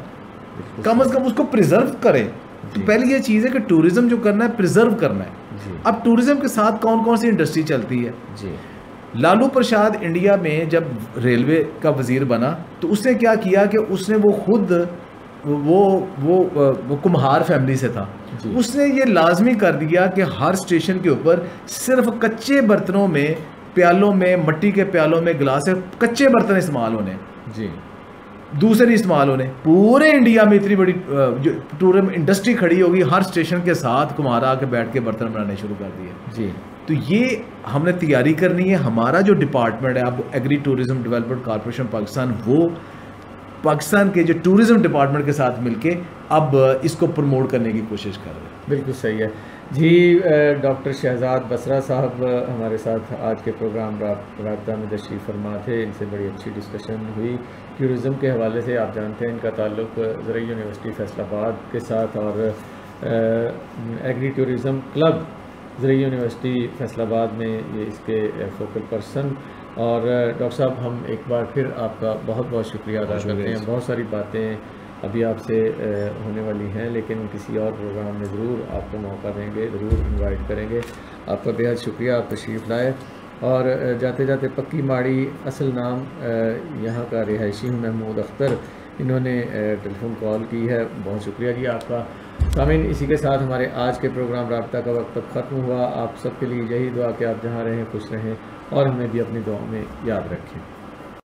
कम अज़ कम उसको प्रिजर्व करें। तो पहली ये चीज़ है कि टूरिज़्म जो करना है प्रिजर्व करना है। अब टूरिज़्म के साथ कौन कौन सी इंडस्ट्री चलती है जी? लालू प्रसाद इंडिया में जब रेलवे का वज़ीर बना तो उसने क्या किया कि उसने वो खुद वो कुम्हार फैमिली से था, उसने ये लाजमी कर दिया कि हर स्टेशन के ऊपर सिर्फ कच्चे बर्तनों में, प्यालों में, मिट्टी के प्यालों में गिलास से कच्चे बर्तन इस्तेमाल होने जी, दूसरे नहीं इस्तेमाल होने। पूरे इंडिया में इतनी बड़ी जो टूरिज्म इंडस्ट्री खड़ी होगी, हर स्टेशन के साथ कुम्हार आके बैठ के बर्तन बनाने शुरू कर दिए जी। तो ये हमने तैयारी करनी है। हमारा जो डिपार्टमेंट है अब agri tourism development corporation Pakistan, वो पाकिस्तान के जो टूरिज्म डिपार्टमेंट के साथ मिलके अब इसको प्रमोट करने की कोशिश कर रहे हैं।
बिल्कुल सही है जी। डॉक्टर शहजाद बसरा साहब हमारे साथ आज के प्रोग्राम राब्ता में तशरीफ़ फरमा थे। इनसे बड़ी अच्छी डिस्कशन हुई टूरिज़म के हवाले से। आप जानते हैं इनका ताल्लुक़ ज़रई यूनिवर्सिटी फैसलाबाद के साथ और agri tourism club Zarai university Faisalabad में ये इसके फोकल पर्सन। और डॉक्टर साहब, हम एक बार फिर आपका बहुत बहुत शुक्रिया अदा करते हैं। बहुत सारी बातें अभी आपसे होने वाली हैं, लेकिन किसी और प्रोग्राम में ज़रूर आपको मौका देंगे, ज़रूर इनवाइट करेंगे। आपका बेहद शुक्रिया, आप तशरीफ़ लाए। और जाते जाते पक्की माड़ी असल नाम यहाँ का रिहायशी हूँ महमूद अख्तर, इन्होंने टेलीफोन कॉल की है। बहुत शुक्रिया जी आपका। सामीन, इसी के साथ हमारे आज के प्रोग्राम राब्ता का वक्त ख़त्म हुआ। आप सबके लिए यही दुआ कि आप जहाँ रहें खुश रहें और हमें भी अपनी दुआ में याद रखें।